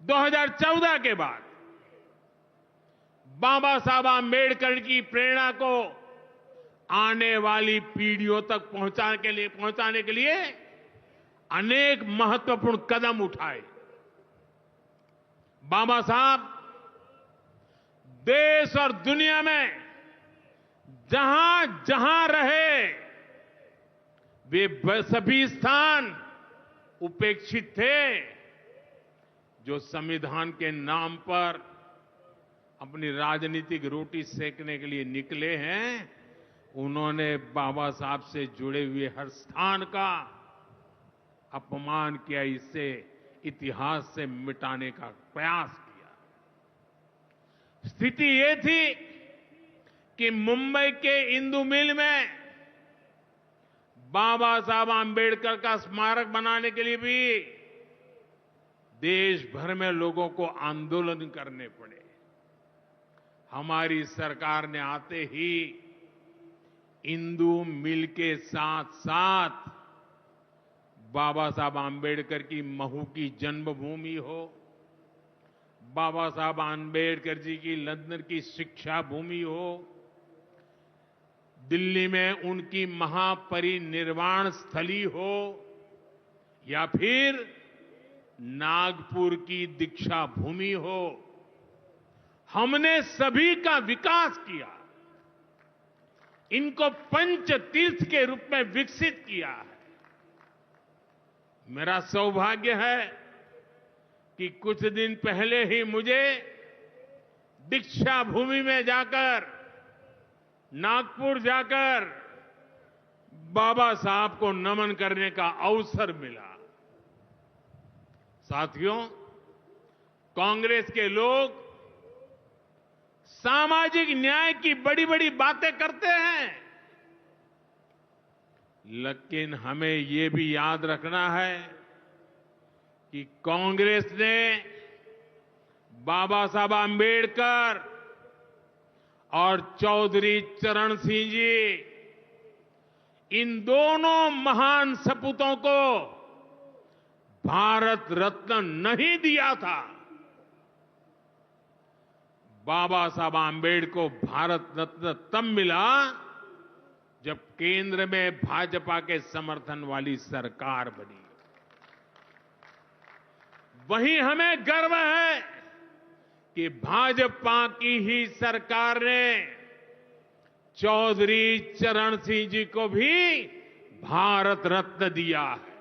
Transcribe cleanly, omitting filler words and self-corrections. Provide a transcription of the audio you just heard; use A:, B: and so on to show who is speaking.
A: 2014 के बाद बाबा साहब आंबेडकर की प्रेरणा को आने वाली पीढ़ियों तक पहुंचाने के लिए अनेक महत्वपूर्ण कदम उठाए। बाबा साहब देश और दुनिया में जहां जहां रहे वे सभी स्थान उपेक्षित थे। जो संविधान के नाम पर अपनी राजनीतिक रोटी सेकने के लिए निकले हैं, उन्होंने बाबा साहब से जुड़े हुए हर स्थान का अपमान किया, इसे इतिहास से मिटाने का प्रयास किया। स्थिति ये थी कि मुंबई के इंदु मिल में बाबा साहब आंबेडकर का स्मारक बनाने के लिए भी देश भर में लोगों को आंदोलन करने पड़े। हमारी सरकार ने आते ही इंदु मिल के साथ साथ बाबा साहब आंबेडकर की महू की जन्मभूमि हो, बाबा साहब आंबेडकर जी की लंदन की शिक्षा भूमि हो, दिल्ली में उनकी महापरिनिर्वाण स्थली हो, या फिर नागपुर की दीक्षा भूमि हो, हमने सभी का विकास किया। इनको पंच तीर्थ के रूप में विकसित किया है। मेरा सौभाग्य है कि कुछ दिन पहले ही मुझे दीक्षा भूमि में जाकर, नागपुर जाकर बाबा साहब को नमन करने का अवसर मिला। साथियों, कांग्रेस के लोग सामाजिक न्याय की बड़ी बड़ी बातें करते हैं, लेकिन हमें ये भी याद रखना है कि कांग्रेस ने बाबा साहब आंबेडकर और चौधरी चरण सिंह जी, इन दोनों महान सपूतों को भारत रत्न नहीं दिया था। बाबा साहब आंबेडकर को भारत रत्न तब मिला जब केंद्र में भाजपा के समर्थन वाली सरकार बनी। वहीं हमें गर्व है कि भाजपा की ही सरकार ने चौधरी चरण सिंह जी को भी भारत रत्न दिया है।